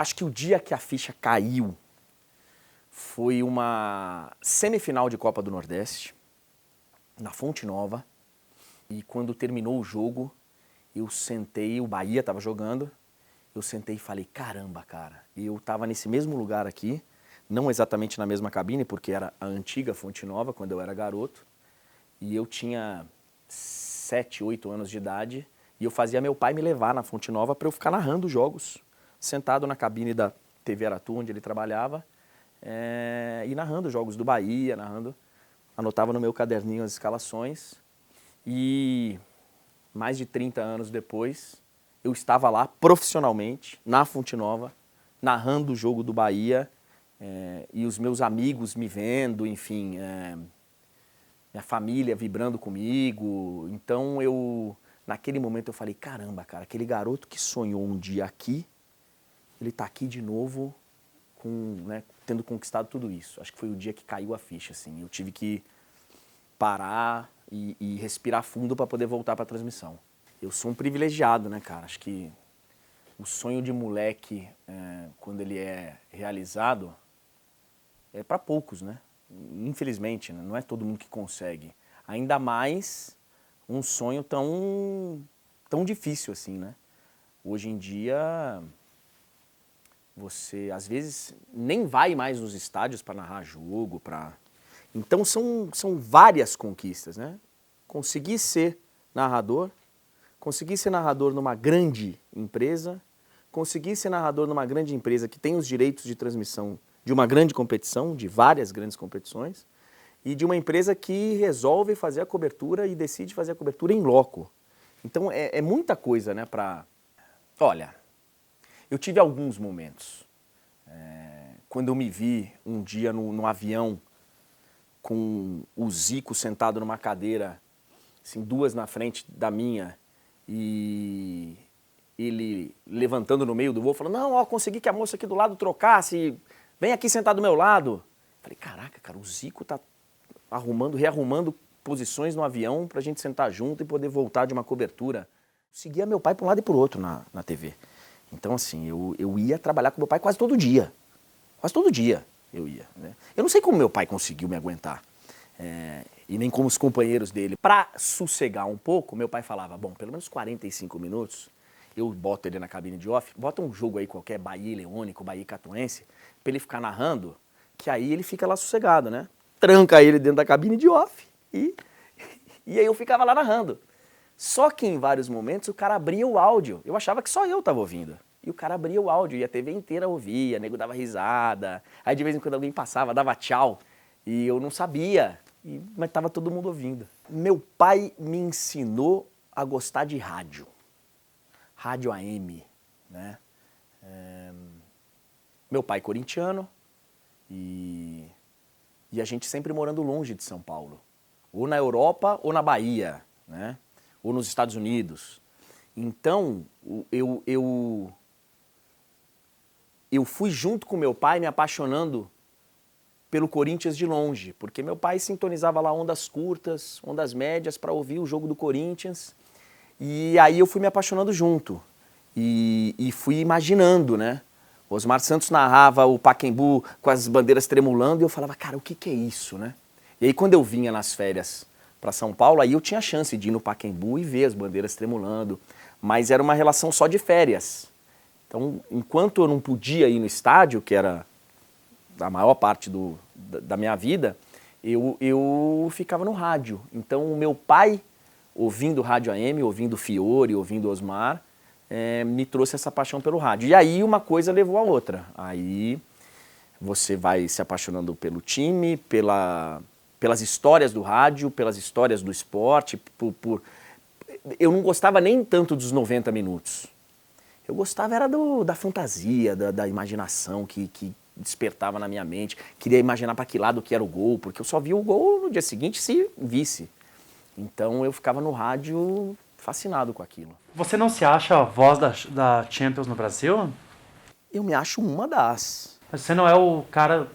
Acho que o dia que a ficha caiu foi uma semifinal de Copa do Nordeste, na Fonte Nova. E quando terminou o jogo, eu sentei, o Bahia estava jogando, eu sentei e falei, caramba, cara, eu estava nesse mesmo lugar aqui, não exatamente na mesma cabine, porque era a antiga Fonte Nova, quando eu era garoto, e eu tinha 7, 8 anos de idade, e eu fazia meu pai me levar na Fonte Nova para eu ficar narrando jogos, sentado na cabine da TV Aratu, onde ele trabalhava, e narrando jogos do Bahia, anotava no meu caderninho as escalações, e mais de 30 anos depois, eu estava lá profissionalmente, na Fonte Nova, narrando o jogo do Bahia, e os meus amigos me vendo, enfim, minha família vibrando comigo. Então naquele momento eu falei, caramba, cara, aquele garoto que sonhou um dia aqui, ele está aqui de novo, tendo conquistado tudo isso. Acho que foi o dia que caiu a ficha, assim. Eu tive que parar e respirar fundo para poder voltar para a transmissão. Eu sou um privilegiado, né, cara? Acho que o sonho de moleque, quando ele é realizado, é para poucos, né? Infelizmente, né? Não é todo mundo que consegue. Ainda mais um sonho tão difícil assim, né? Hoje em dia, você às vezes nem vai mais nos estádios para narrar jogo, Então são várias conquistas, né? Conseguir ser narrador numa grande empresa, conseguir ser narrador numa grande empresa que tem os direitos de transmissão de uma grande competição, de várias grandes competições, e de uma empresa que resolve fazer a cobertura e decide fazer a cobertura em loco. Então é muita coisa, né, Olha, eu tive alguns momentos. Quando eu me vi um dia no avião com o Zico sentado numa cadeira, assim, duas na frente da minha, e ele levantando no meio do voo, falando, não, ó, consegui que a moça aqui do lado trocasse, vem aqui sentar do meu lado. Falei, caraca, cara, o Zico tá rearrumando posições no avião pra gente sentar junto e poder voltar de uma cobertura. Seguia meu pai para um lado e para o outro na TV. Então, assim, eu ia trabalhar com meu pai quase todo dia. Quase todo dia eu ia, né? Eu não sei como meu pai conseguiu me aguentar. E nem como os companheiros dele. Para sossegar um pouco, meu pai falava, bom, pelo menos 45 minutos, eu boto ele na cabine de off, bota um jogo aí qualquer, Bahia e Leônico, Bahia e Catuense, para ele ficar narrando, que aí ele fica lá sossegado, né? Tranca ele dentro da cabine de off e aí eu ficava lá narrando. Só que em vários momentos o cara abria o áudio, eu achava que só eu estava ouvindo. E o cara abria o áudio e a TV inteira ouvia, o nego dava risada, aí de vez em quando alguém passava, dava tchau, e eu não sabia, mas estava todo mundo ouvindo. Meu pai me ensinou a gostar de rádio. Rádio AM, né? Meu pai corintiano e a gente sempre morando longe de São Paulo. Ou na Europa ou na Bahia, né? Ou nos Estados Unidos. Então, eu fui junto com meu pai me apaixonando pelo Corinthians de longe, porque meu pai sintonizava lá ondas curtas, ondas médias para ouvir o jogo do Corinthians. E aí eu fui me apaixonando junto e fui imaginando, né? O Osmar Santos narrava o Pacaembu com as bandeiras tremulando e eu falava, cara, o que é isso, né? E aí quando eu vinha nas férias para São Paulo, aí eu tinha a chance de ir no Pacaembu e ver as bandeiras tremulando, mas era uma relação só de férias. Então, enquanto eu não podia ir no estádio, que era a maior parte da minha vida, eu ficava no rádio. Então, o meu pai, ouvindo rádio AM, ouvindo Fiore, ouvindo Osmar, me trouxe essa paixão pelo rádio. E aí uma coisa levou a outra. Aí você vai se apaixonando pelo time, pelas histórias do rádio, pelas histórias do esporte. Eu não gostava nem tanto dos 90 minutos. Eu gostava era da fantasia, da imaginação que despertava na minha mente. Queria imaginar para que lado que era o gol, porque eu só via o gol no dia seguinte se visse. Então eu ficava no rádio fascinado com aquilo. Você não se acha a voz da Champions no Brasil? Eu me acho uma das. Você não é o cara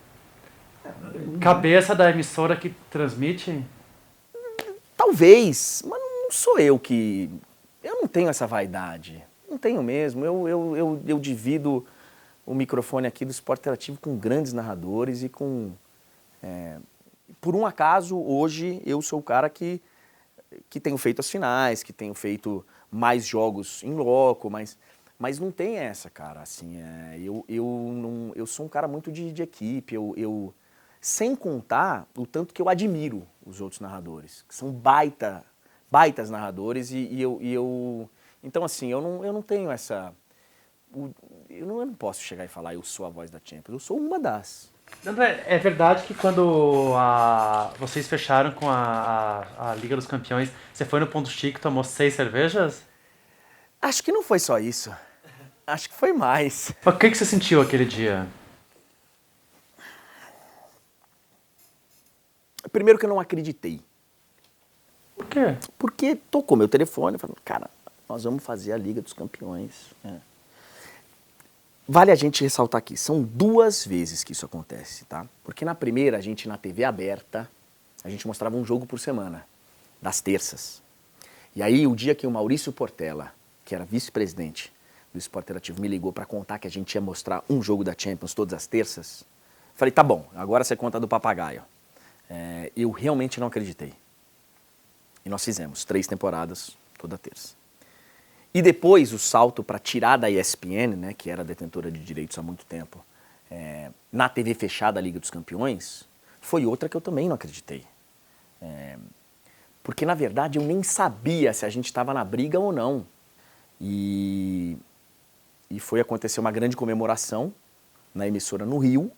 cabeça da emissora que transmite? Talvez, mas não sou eu que... Eu não tenho essa vaidade. Não tenho mesmo. Eu divido o microfone aqui do Esporte Interativo com grandes narradores e com... por um acaso, hoje, eu sou o cara que tenho feito as finais, que tenho feito mais jogos em loco, mas não tem essa, cara, assim, eu sou um cara muito de equipe, sem contar o tanto que eu admiro os outros narradores, que são baitas narradores então assim, eu não tenho essa, eu não posso chegar e falar eu sou a voz da Champions, eu sou uma das. André, é verdade que quando vocês fecharam com a Liga dos Campeões, você foi no Ponto Chique e tomou 6 cervejas? Acho que não foi só isso, acho que foi mais. O que você sentiu aquele dia? Primeiro que eu não acreditei. Por quê? Porque tocou meu telefone, falando, cara, nós vamos fazer a Liga dos Campeões. Vale a gente ressaltar aqui, são 2 vezes que isso acontece, tá? Porque na primeira, a gente na TV aberta, a gente mostrava um jogo por semana, das terças. E aí, o dia que o Maurício Portela, que era vice-presidente do Esporte Interativo, me ligou para contar que a gente ia mostrar um jogo da Champions todas as terças, falei, tá bom, agora você conta do papagaio. Eu realmente não acreditei. E nós fizemos 3 temporadas toda terça. E depois o salto para tirar da ESPN, né, que era detentora de direitos há muito tempo, na TV fechada Liga dos Campeões, foi outra que eu também não acreditei. Porque na verdade eu nem sabia se a gente estava na briga ou não. E foi acontecer uma grande comemoração na emissora no Rio,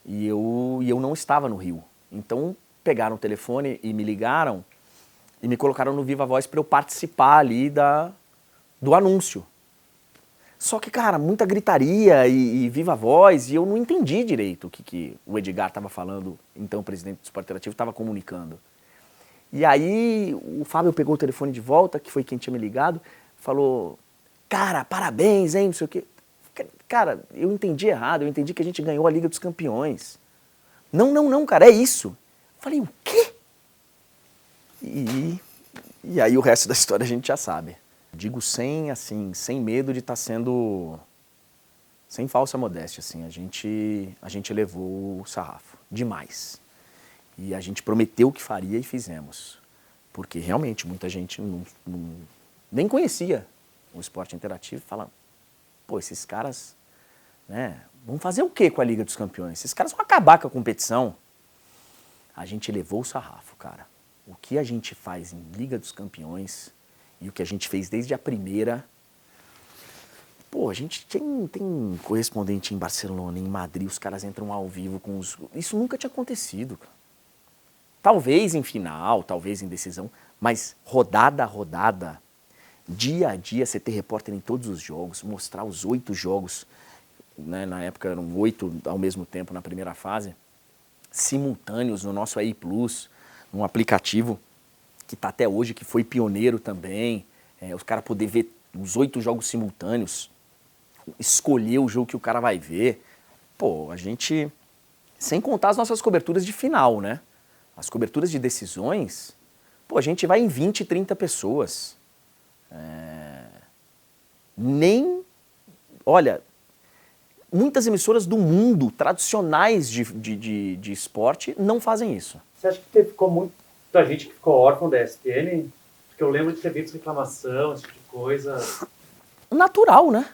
e eu não estava no Rio. Então pegaram o telefone e me ligaram e me colocaram no Viva Voz para eu participar ali do anúncio. Só que, cara, muita gritaria e Viva Voz, e eu não entendi direito o que o Edgar estava falando, então o presidente do Esporte Interativo estava comunicando. E aí o Fábio pegou o telefone de volta, que foi quem tinha me ligado, falou, cara, parabéns, hein, não sei o quê. Cara, eu entendi errado, eu entendi que a gente ganhou a Liga dos Campeões. Não, cara, é isso. Eu falei, o quê? E aí o resto da história a gente já sabe. Digo sem medo de estar sendo, sem falsa modéstia, assim, a gente elevou o sarrafo, demais. E a gente prometeu que faria e fizemos. Porque realmente muita gente nem conhecia o Esporte Interativo e fala, pô, esses caras, né, vão fazer o quê com a Liga dos Campeões? Esses caras vão acabar com a competição. A gente elevou o sarrafo, cara. O que a gente faz em Liga dos Campeões e o que a gente fez desde a primeira... Pô, a gente tem correspondente em Barcelona, em Madrid, os caras entram ao vivo com os... Isso nunca tinha acontecido, cara. Talvez em final, talvez em decisão, mas rodada a rodada, dia a dia, você ter repórter em todos os jogos, mostrar os 8 jogos, né, na época eram 8 ao mesmo tempo na primeira fase, simultâneos no nosso AI Plus, um aplicativo que está até hoje, que foi pioneiro também, os caras poder ver os 8 jogos simultâneos, escolher o jogo que o cara vai ver. Pô, a gente, sem contar as nossas coberturas de final, né? As coberturas de decisões, pô, a gente vai em 20, 30 pessoas. Olha, muitas emissoras do mundo, tradicionais de esporte, não fazem isso. Você acha que ficou muita gente que ficou órfã da ESPN? Porque eu lembro de ter visto reclamação, esse tipo de coisa. Natural, né?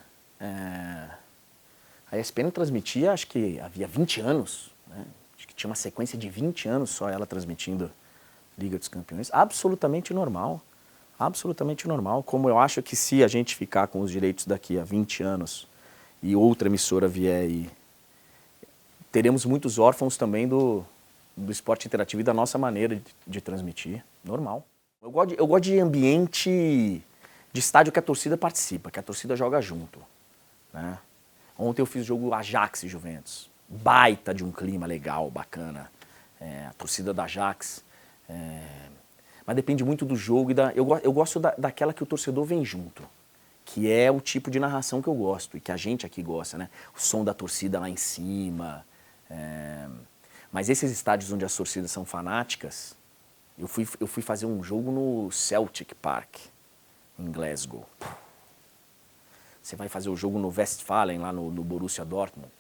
A ESPN transmitia, acho que havia 20 anos, né? Acho que tinha uma sequência de 20 anos só ela transmitindo Liga dos Campeões. Absolutamente normal. Absolutamente normal. Como eu acho que se a gente ficar com os direitos daqui a 20 anos e outra emissora vier e... teremos muitos órfãos também do esporte interativo e da nossa maneira de transmitir. Normal. Eu gosto de ambiente de estádio que a torcida participa, que a torcida joga junto, né? Ontem eu fiz jogo Ajax e Juventus. Baita de um clima legal, bacana. A torcida da Ajax. Mas depende muito do jogo e eu gosto daquela que o torcedor vem junto. Que é o tipo de narração que eu gosto e que a gente aqui gosta, né? O som da torcida lá em cima. Mas esses estádios onde as torcidas são fanáticas, eu fui fazer um jogo no Celtic Park, em Glasgow. Você vai fazer o jogo no Westfalen, lá no Borussia Dortmund.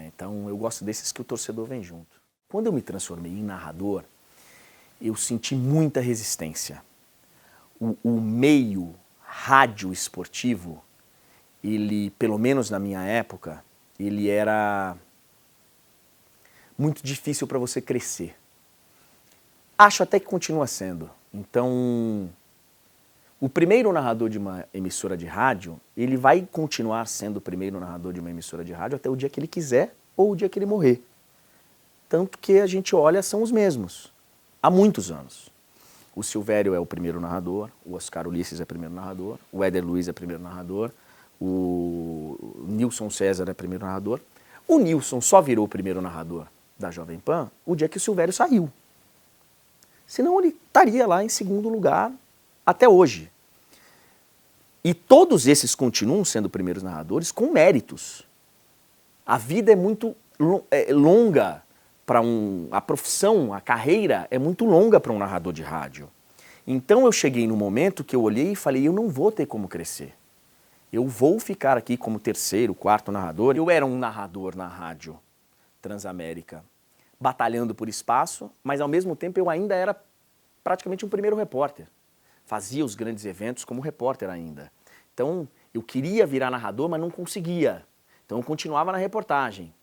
Então eu gosto desses que o torcedor vem junto. Quando eu me transformei em narrador, eu senti muita resistência. O meio rádio esportivo, ele, pelo menos na minha época, ele era muito difícil para você crescer. Acho até que continua sendo. Então, o primeiro narrador de uma emissora de rádio, ele vai continuar sendo o primeiro narrador de uma emissora de rádio até o dia que ele quiser ou o dia que ele morrer. Tanto que a gente olha, são os mesmos, há muitos anos. O Silvério é o primeiro narrador, o Oscar Ulisses é o primeiro narrador, o Éder Luiz é o primeiro narrador, o Nilson César é o primeiro narrador. O Nilson só virou o primeiro narrador da Jovem Pan o dia que o Silvério saiu. Senão ele estaria lá em segundo lugar até hoje. E todos esses continuam sendo primeiros narradores com méritos. A vida é muito longa para a profissão, a carreira é muito longa para um narrador de rádio. Então eu cheguei no momento que eu olhei e falei, eu não vou ter como crescer. Eu vou ficar aqui como terceiro, quarto narrador. Eu era um narrador na rádio Transamérica, batalhando por espaço, mas ao mesmo tempo eu ainda era praticamente um primeiro repórter. Fazia os grandes eventos como repórter ainda. Então eu queria virar narrador, mas não conseguia. Então eu continuava na reportagem.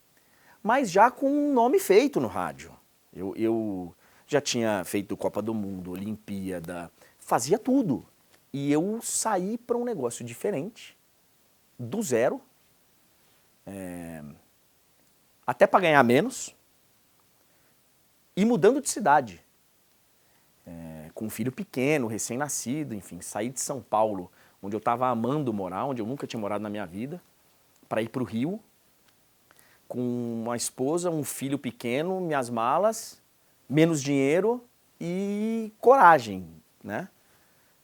Mas já com um nome feito no rádio. Eu já tinha feito Copa do Mundo, Olimpíada, fazia tudo. E eu saí para um negócio diferente, do zero, até para ganhar menos, e mudando de cidade. Com um filho pequeno, recém-nascido, enfim, saí de São Paulo, onde eu estava amando morar, onde eu nunca tinha morado na minha vida, para ir para o Rio, com uma esposa, um filho pequeno, minhas malas, menos dinheiro e coragem, né?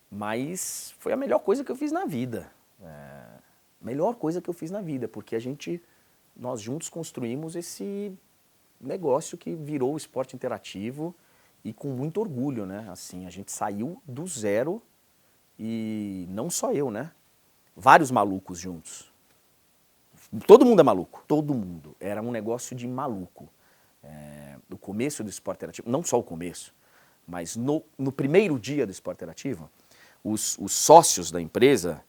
Mas foi a melhor coisa que eu fiz na vida. Melhor coisa que eu fiz na vida, porque nós juntos construímos esse negócio que virou o esporte interativo e com muito orgulho, né? Assim, a gente saiu do zero e não só eu, né? Vários malucos juntos. Todo mundo é maluco, todo mundo. Era um negócio de maluco. No começo do esporte interativo, não só o começo, mas no primeiro dia do esporte interativo, os sócios da empresa,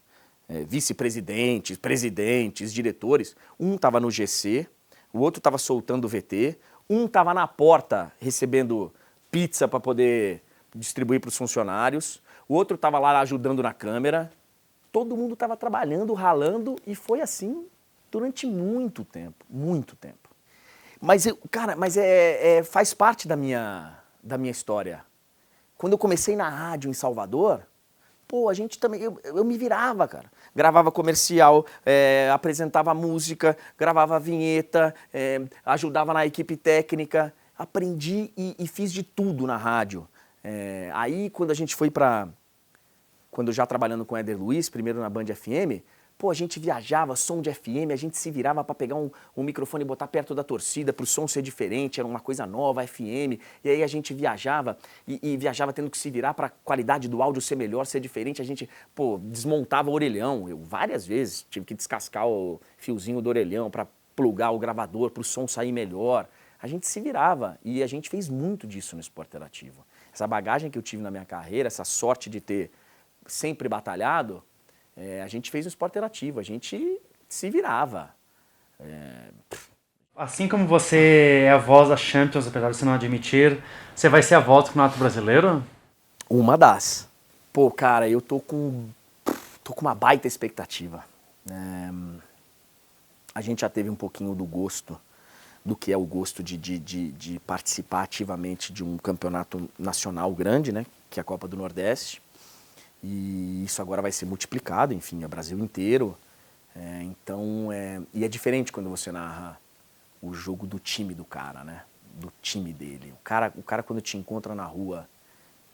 vice-presidentes, presidentes, diretores, um estava no GC, o outro estava soltando o VT, um estava na porta recebendo pizza para poder distribuir para os funcionários, o outro estava lá ajudando na câmera. Todo mundo estava trabalhando, ralando, e foi assim durante muito tempo, muito tempo. Mas, faz parte da minha história. Quando eu comecei na rádio em Salvador, pô, a gente também, eu me virava, cara. Gravava comercial, apresentava música, gravava vinheta, ajudava na equipe técnica, aprendi e fiz de tudo na rádio. Aí, quando a gente foi quando já trabalhando com o Éder Luiz, primeiro na Band FM, pô, a gente viajava, som de FM, a gente se virava para pegar um microfone e botar perto da torcida, para o som ser diferente, era uma coisa nova, FM, e aí a gente viajava, e viajava tendo que se virar para a qualidade do áudio ser melhor, ser diferente, a gente, pô, desmontava o orelhão, eu várias vezes tive que descascar o fiozinho do orelhão para plugar o gravador, para o som sair melhor, a gente se virava, e a gente fez muito disso no esporte interativo. Essa bagagem que eu tive na minha carreira, essa sorte de ter sempre batalhado, a gente fez no esporte interativo, a gente se virava. Assim como você é a voz da Champions, apesar de você não admitir, você vai ser a voz do Campeonato Brasileiro? Uma das. Pô, cara, eu tô com uma baita expectativa. A gente já teve um pouquinho do gosto, do que é o gosto de participar ativamente de um campeonato nacional grande, né, que é a Copa do Nordeste. E isso agora vai ser multiplicado, enfim, é o Brasil inteiro. E é diferente quando você narra o jogo do time do cara, né? Do time dele. O cara quando te encontra na rua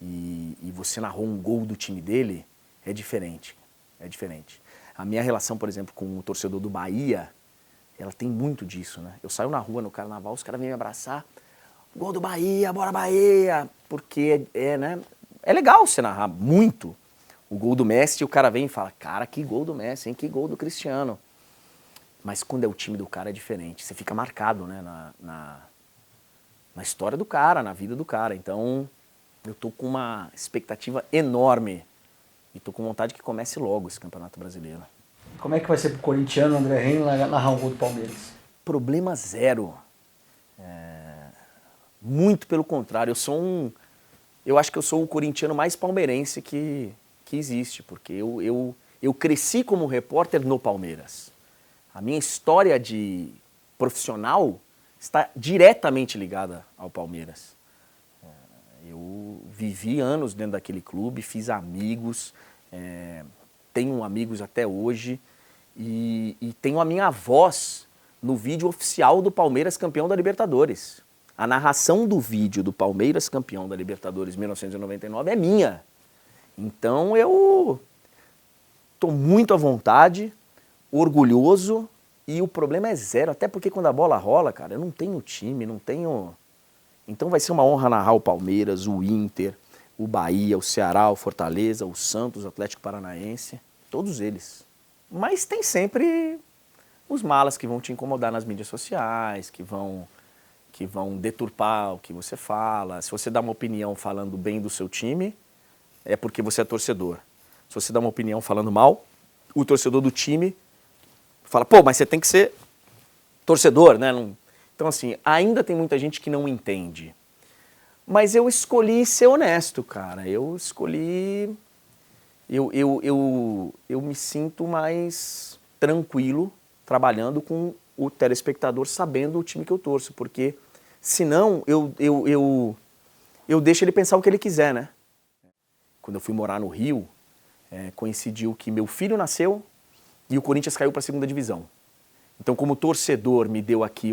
e você narrou um gol do time dele, é diferente. É diferente. A minha relação, por exemplo, com o torcedor do Bahia, ela tem muito disso, né? Eu saio na rua no carnaval, os caras vêm me abraçar. Gol do Bahia, bora Bahia! Porque né? É legal você narrar muito O gol do Messi, o cara vem e fala, cara, que gol do Messi, hein? Que gol do Cristiano. Mas quando é o time do cara é diferente. Você fica marcado, né, na história do cara, na vida do cara. Então, eu tô com uma expectativa enorme. E tô com vontade que comece logo esse Campeonato Brasileiro. Como é que vai ser pro corintiano André Henrique narrar um gol do Palmeiras? Problema zero. Muito pelo contrário. Eu acho que eu sou o corintiano mais palmeirense que existe. Porque eu cresci como repórter no Palmeiras. A minha história de profissional está diretamente ligada ao Palmeiras. Eu vivi anos dentro daquele clube, fiz amigos, tenho amigos até hoje e tenho a minha voz no vídeo oficial do Palmeiras campeão da Libertadores. A narração do vídeo do Palmeiras campeão da Libertadores 1999 é minha. Então eu estou muito à vontade, orgulhoso, e o problema é zero, até porque quando a bola rola, cara, eu não tenho time, não tenho... Então vai ser uma honra narrar o Palmeiras, o Inter, o Bahia, o Ceará, o Fortaleza, o Santos, o Atlético Paranaense, todos eles. Mas tem sempre os malas que vão te incomodar nas mídias sociais, que vão deturpar o que você fala. Se você dá uma opinião falando bem do seu time, é porque você é torcedor. Se você dá uma opinião falando mal, o torcedor do time fala, pô, mas você tem que ser torcedor, né? Então, assim, ainda tem muita gente que não entende. Mas eu escolhi ser honesto, cara. Eu escolhi... Eu me sinto mais tranquilo trabalhando com o telespectador sabendo o time que eu torço. Porque, senão, eu deixo ele pensar o que ele quiser, né? Quando eu fui morar no Rio, coincidiu que meu filho nasceu e o Corinthians caiu para a segunda divisão. Então, como torcedor, me deu aqui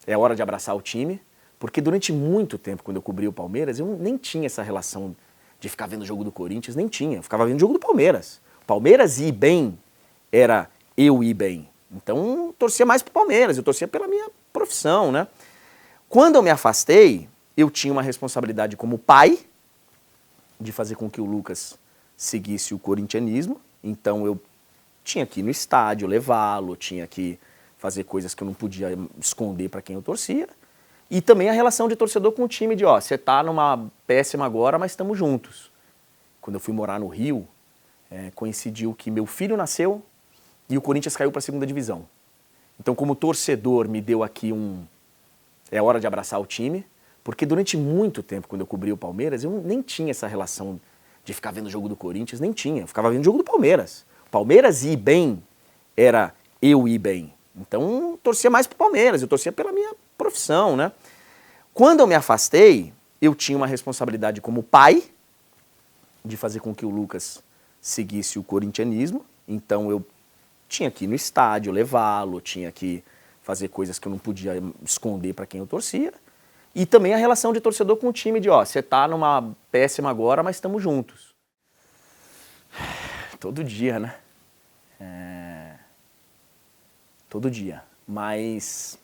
é hora de abraçar o time, porque durante muito tempo, quando eu cobri o Palmeiras, eu nem tinha essa relação de ficar vendo o jogo do Corinthians, nem tinha. Eu ficava vendo o jogo do Palmeiras. Palmeiras ir bem era eu ir bem. Então, eu torcia mais pro Palmeiras, eu torcia pela minha profissão, né? Quando eu me afastei, eu tinha uma responsabilidade como pai de fazer com que o Lucas seguisse o corintianismo. Então, eu tinha que ir no estádio, levá-lo, tinha que fazer coisas que eu não podia esconder para quem eu torcia. E também a relação de torcedor com o time, de ó, você tá numa péssima agora, mas estamos juntos. Quando eu fui morar no Rio, coincidiu que meu filho nasceu e o Corinthians caiu para a segunda divisão. Então, como torcedor, me deu aqui é hora de abraçar o time, porque durante muito tempo, quando eu cobri o Palmeiras, eu nem tinha essa relação de ficar vendo o jogo do Corinthians, nem tinha. Eu ficava vendo o jogo do Palmeiras. Palmeiras ir bem era eu ir bem. Então, eu torcia mais pro Palmeiras, eu torcia pela minha profissão, né? Quando eu me afastei, eu tinha uma responsabilidade como pai de fazer com que o Lucas seguisse o corintianismo. Então, eu tinha que ir no estádio, levá-lo, tinha que fazer coisas que eu não podia esconder para quem eu torcia. E também a relação de torcedor com o time, de ó, você tá numa péssima agora, mas estamos juntos. Todo dia, né? Todo dia. Mas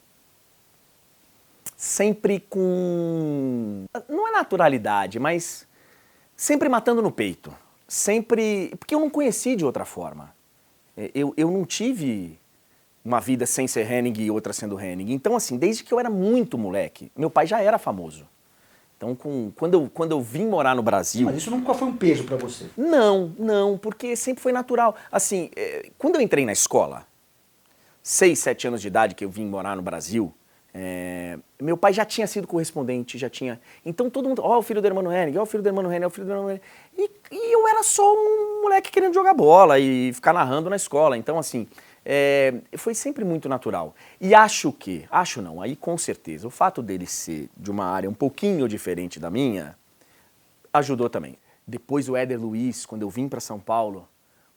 sempre com... Não é naturalidade, mas sempre matando no peito. Sempre... Porque eu não conheci de outra forma. Eu não tive uma vida sem ser Henning e outra sendo Henning. Então, assim, desde que eu era muito moleque, meu pai já era famoso. Então, quando eu vim morar no Brasil... Mas isso nunca foi um peso pra você? Não, porque sempre foi natural. Assim, quando eu entrei na escola, 6, 7 anos de idade que eu vim morar no Brasil, meu pai já tinha sido correspondente, já tinha... Então todo mundo, ó, o filho do irmão Henning, ó, o filho do irmão Henning, ó, o filho do irmão Henning. E eu era só um moleque querendo jogar bola e ficar narrando na escola. Então, assim, foi sempre muito natural. E acho não, aí com certeza, o fato dele ser de uma área um pouquinho diferente da minha, ajudou também. Depois o Éder Luiz, quando eu vim para São Paulo,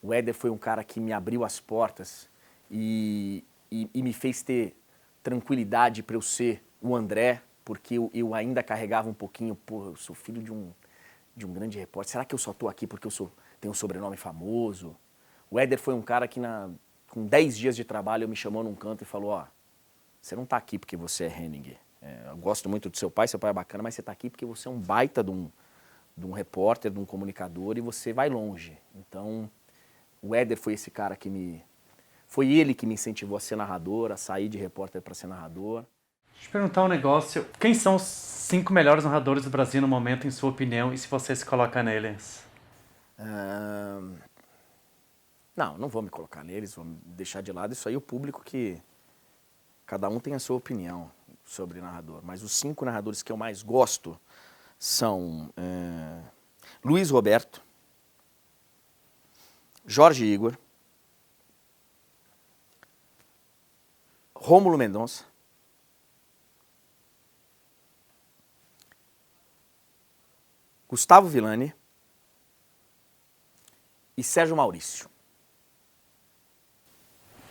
o Éder foi um cara que me abriu as portas e me fez ter tranquilidade para eu ser o André, porque eu ainda carregava um pouquinho, pô, eu sou filho de um grande repórter, será que eu só estou aqui porque eu tenho um sobrenome famoso? O Éder foi um cara que com 10 dias de trabalho me chamou num canto e falou, ó, você não está aqui porque você é Henning, eu gosto muito do seu pai é bacana, mas você está aqui porque você é um baita de de um repórter, de um comunicador, e você vai longe. Então, o Éder foi esse cara foi ele que me incentivou a ser narrador, a sair de repórter para ser narrador. Deixa eu te perguntar um negócio. Quem são os 5 melhores narradores do Brasil no momento, em sua opinião, e se você se coloca neles? Não vou me colocar neles, vou deixar de lado. Isso aí é o público que cada um tem a sua opinião sobre narrador. Mas os 5 narradores que eu mais gosto são Luiz Roberto, Jorge Igor, Rômulo Mendonça, Gustavo Villani e Sérgio Maurício.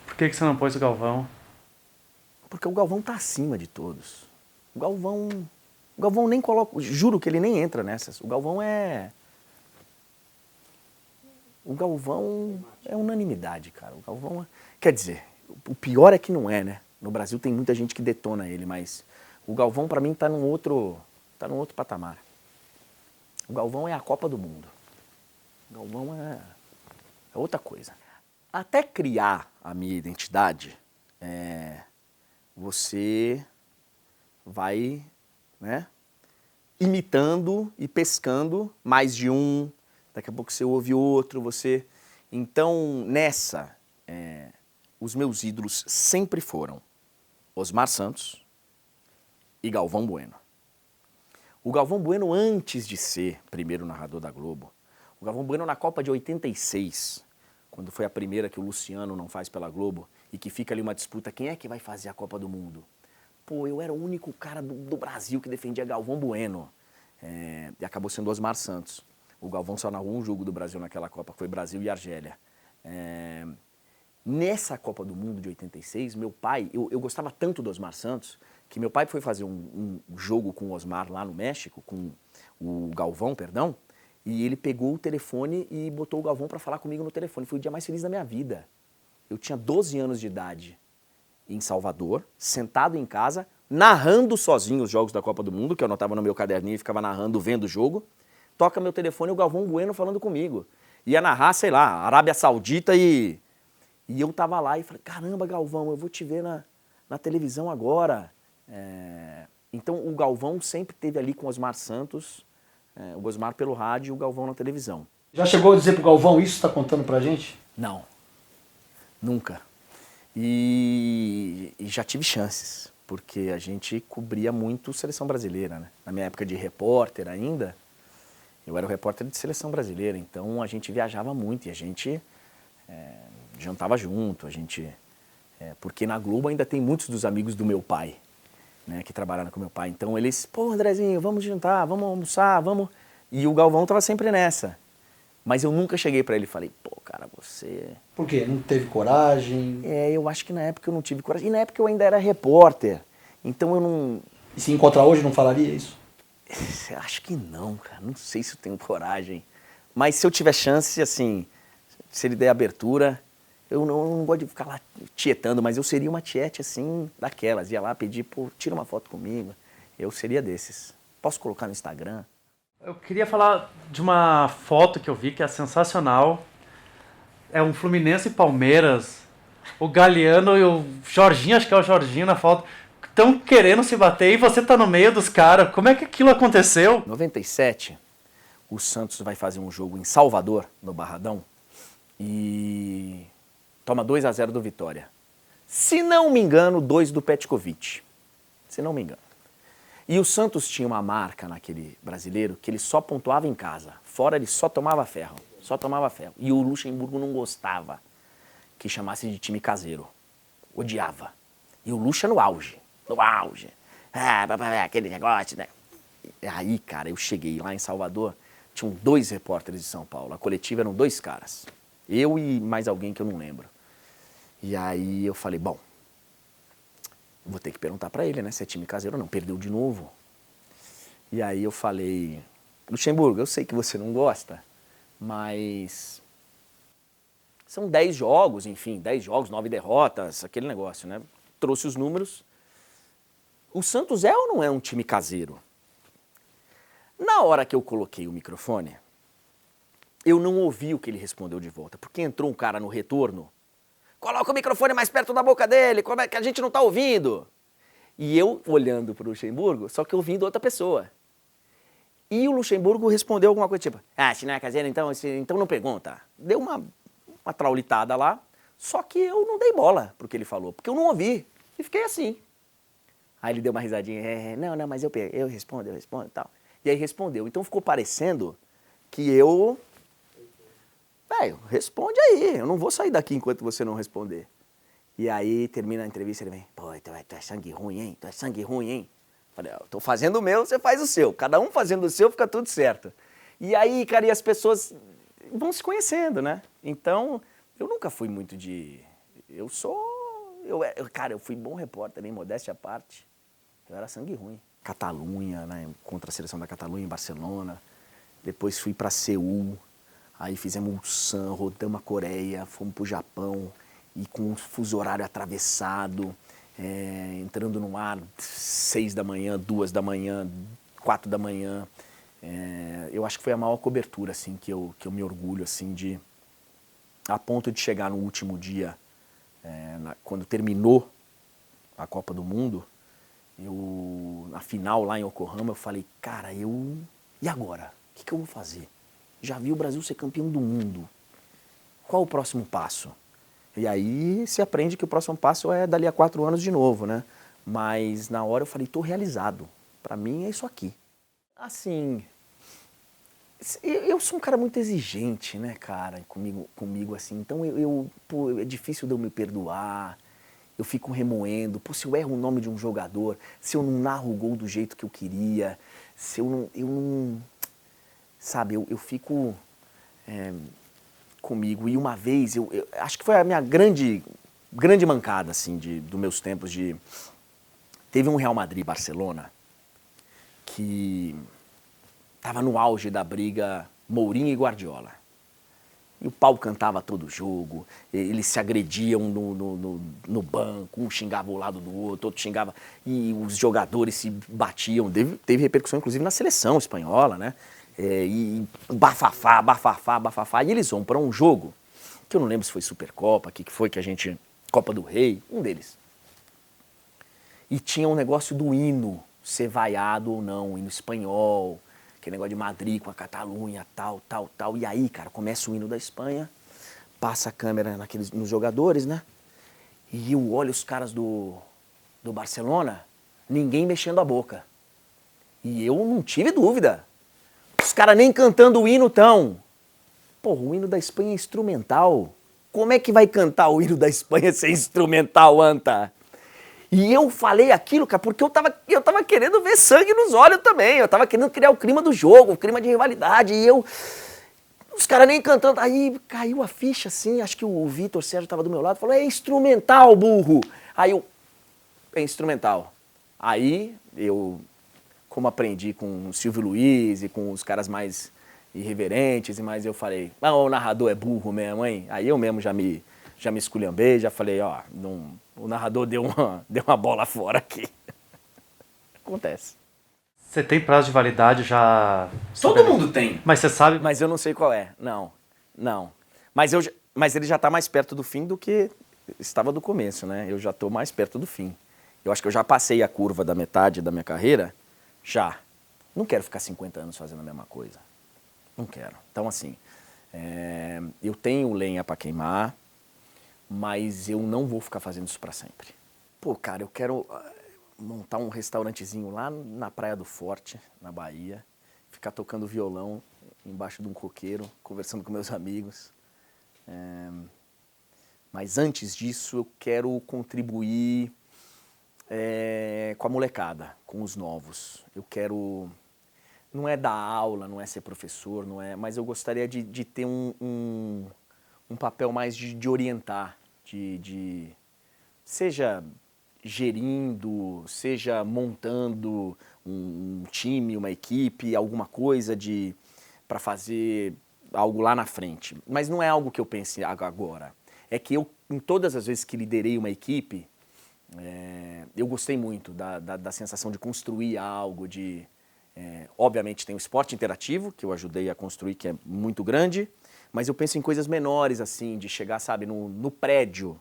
Por que você não pôs o Galvão? Porque o Galvão tá acima de todos. O Galvão nem coloca, juro que ele nem entra nessas. O Galvão é unanimidade, cara. O Galvão quer dizer, o pior é que não é, né? No Brasil tem muita gente que detona ele, mas o Galvão pra mim tá num outro patamar. O Galvão é a Copa do Mundo. O Galvão é outra coisa. Até criar a minha identidade, você vai, né, imitando e pescando mais de um, daqui a pouco você ouve outro, você... Então, os meus ídolos sempre foram Osmar Santos e Galvão Bueno. O Galvão Bueno, antes de ser primeiro narrador da Globo, o Galvão Bueno na Copa de 86, quando foi a primeira que o Luciano não faz pela Globo, e que fica ali uma disputa, quem é que vai fazer a Copa do Mundo? Pô, eu era o único cara do Brasil que defendia Galvão Bueno. E acabou sendo Osmar Santos. O Galvão só narrou um jogo do Brasil naquela Copa, que foi Brasil e Argélia. Nessa Copa do Mundo de 86, meu pai, eu gostava tanto do Osmar Santos, que meu pai foi fazer um jogo com o Osmar lá no México, com o Galvão, perdão, e ele pegou o telefone e botou o Galvão para falar comigo no telefone. Foi o dia mais feliz da minha vida. Eu tinha 12 anos de idade em Salvador, sentado em casa, narrando sozinho os jogos da Copa do Mundo, que eu anotava no meu caderninho e ficava narrando, vendo o jogo. Toca meu telefone e o Galvão Bueno falando comigo. Ia narrar, sei lá, Arábia Saudita e eu tava lá e falei, caramba, Galvão, eu vou te ver na televisão agora. Então o Galvão sempre esteve ali com o Osmar Santos, o Osmar pelo rádio e o Galvão na televisão. Já chegou a dizer pro Galvão isso, tá contando pra gente? Não, nunca. E já tive chances, porque a gente cobria muito seleção brasileira, né? Na minha época de repórter ainda, eu era o repórter de seleção brasileira, então a gente viajava muito e a gente jantava junto, porque na Globo ainda tem muitos dos amigos do meu pai, né, que trabalharam com meu pai. Então eles, pô, Andrezinho, vamos jantar, vamos almoçar, vamos... E o Galvão tava sempre nessa. Mas eu nunca cheguei pra ele e falei, pô, cara, você... Por quê? Não teve coragem? Eu acho que na época eu não tive coragem. E na época eu ainda era repórter, então eu não... E se encontrar hoje, não falaria isso? Acho que não, cara. Não sei se eu tenho coragem. Mas se eu tiver chance, assim, se ele der abertura, eu não gosto de ficar lá tietando, mas eu seria uma tiete, assim, daquelas. Ia lá pedir, pô, tira uma foto comigo. Eu seria desses. Posso colocar no Instagram? Eu queria falar de uma foto que eu vi que é sensacional. É um Fluminense e Palmeiras. O Galeano e o Jorginho, acho que é o Jorginho na foto, estão querendo se bater e você tá no meio dos caras. Como é que aquilo aconteceu? Em 97, o Santos vai fazer um jogo em Salvador, no Barradão, e toma 2-0 do Vitória. Se não me engano, 2 do Petkovic. Se não me engano. E o Santos tinha uma marca naquele brasileiro que ele só pontuava em casa. Fora ele só tomava ferro. Só tomava ferro. E o Luxemburgo não gostava que chamasse de time caseiro. Odiava. E o Luxa no auge. No auge. Aquele negócio, né? E aí, cara, eu cheguei lá em Salvador, tinham 2 repórteres de São Paulo. A coletiva eram 2 caras. Eu e mais alguém que eu não lembro. E aí eu falei, bom, vou ter que perguntar pra ele, né, se é time caseiro ou não. Perdeu de novo. E aí eu falei, Luxemburgo, eu sei que você não gosta, mas são 10 jogos, enfim, 10 jogos, 9 derrotas, aquele negócio, né? Trouxe os números. O Santos é ou não é um time caseiro? Na hora que eu coloquei o microfone, eu não ouvi o que ele respondeu de volta, porque entrou um cara no retorno, coloca o microfone mais perto da boca dele, como é que a gente não tá ouvindo? E eu olhando pro Luxemburgo, só que ouvindo outra pessoa. E o Luxemburgo respondeu alguma coisa tipo, se não é caseiro, então não pergunta. Deu uma traulitada lá, só que eu não dei bola pro que ele falou, porque eu não ouvi. E fiquei assim. Aí ele deu uma risadinha, não, mas eu respondo e tal. E aí respondeu. Então ficou parecendo que eu... responde aí, eu não vou sair daqui enquanto você não responder. E aí termina a entrevista, ele vem, pô, tu é sangue ruim, hein? Tu é sangue ruim, hein? Falei, eu tô fazendo o meu, você faz o seu. Cada um fazendo o seu, fica tudo certo. E aí, cara, e as pessoas vão se conhecendo, né? Então, eu nunca fui muito de... Cara, eu fui bom repórter, nem modéstia à parte. Eu era sangue ruim. Catalunha, né? Contra a seleção da Catalunha em Barcelona. Depois fui pra Seul. Aí fizemos Ulsan, rodamos a Coreia, fomos pro Japão. E com um fuso horário atravessado. Entrando no ar 6 da manhã, 2 da manhã, 4 da manhã. Eu acho que foi a maior cobertura, assim, que eu me orgulho, assim, a ponto de chegar no último dia, quando terminou a Copa do Mundo, na final lá em Yokohama, eu falei, cara, e agora? O que eu vou fazer? Já vi o Brasil ser campeão do mundo. Qual o próximo passo? E aí se aprende que o próximo passo é dali a 4 anos de novo, né? Mas na hora eu falei, tô realizado. Pra mim é isso aqui. Assim, eu sou um cara muito exigente, né, cara, comigo assim. Então pô, é difícil de eu me perdoar. Eu fico remoendo. Pô, se eu erro o nome de um jogador, se eu não narro o gol do jeito que eu queria, se eu não sabe, eu fico... comigo. E uma vez, eu acho que foi a minha grande mancada, assim, dos meus tempos de... Teve um Real Madrid-Barcelona que tava no auge da briga Mourinho e Guardiola. E o pau cantava todo jogo, eles se agrediam no banco, um xingava o lado do outro xingava... E os jogadores se batiam, teve repercussão, inclusive, na seleção espanhola, né? E bafafá, e eles vão para um jogo, que eu não lembro se foi Supercopa, que foi que a gente... Copa do Rei, um deles. E tinha um negócio do hino, ser vaiado ou não, hino espanhol, aquele negócio de Madrid com a Catalunha, tal. E aí, cara, começa o hino da Espanha, passa a câmera nos jogadores, né? E eu olho os caras do Barcelona, ninguém mexendo a boca. E eu não tive dúvida. Os caras nem cantando o hino tão. Porra, o hino da Espanha é instrumental. Como é que vai cantar o hino da Espanha sem instrumental, Anta? E eu falei aquilo, cara, porque eu tava querendo ver sangue nos olhos também. Eu tava querendo criar o clima do jogo, o clima de rivalidade. E os caras nem cantando. Aí caiu a ficha, assim, acho que o Vitor Sérgio tava do meu lado, falou, é instrumental, burro. Aí é instrumental. Aí como aprendi com o Silvio Luiz e com os caras mais irreverentes, mas eu falei, o narrador é burro mesmo, hein? Aí eu mesmo já me esculhambei, já falei, o narrador deu uma bola fora aqui. Acontece. Você tem prazo de validade já... Todo mundo tem. Mas você sabe... Mas eu não sei qual é, não. Mas ele já está mais perto do fim do que estava do começo, né? Eu já estou mais perto do fim. Eu acho que eu já passei a curva da metade da minha carreira, já. Não quero ficar 50 anos fazendo a mesma coisa. Não quero. Então, assim, eu tenho lenha para queimar, mas eu não vou ficar fazendo isso para sempre. Pô, cara, eu quero montar um restaurantezinho lá na Praia do Forte, na Bahia, ficar tocando violão embaixo de um coqueiro, conversando com meus amigos. Mas antes disso, eu quero contribuir com a molecada, com os novos. Eu quero... Não é dar aula, não é ser professor, não é, mas eu gostaria de ter um papel mais de orientar, seja gerindo, seja montando um time, uma equipe, alguma coisa para fazer algo lá na frente. Mas não é algo que eu pense agora. É que em todas as vezes que liderei uma equipe, eu gostei muito da sensação de construir algo, Obviamente tem o esporte interativo, que eu ajudei a construir, que é muito grande, mas eu penso em coisas menores, assim, de chegar, sabe, no prédio,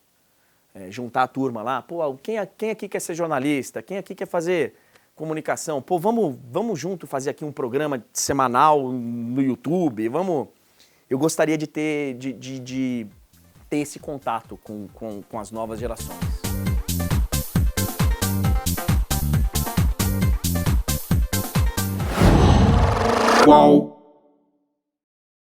juntar a turma lá, pô, quem aqui quer ser jornalista? Quem aqui quer fazer comunicação? Pô, vamos junto fazer aqui um programa semanal no YouTube, vamos... Eu gostaria de ter, de ter esse contato com as novas gerações. Qual?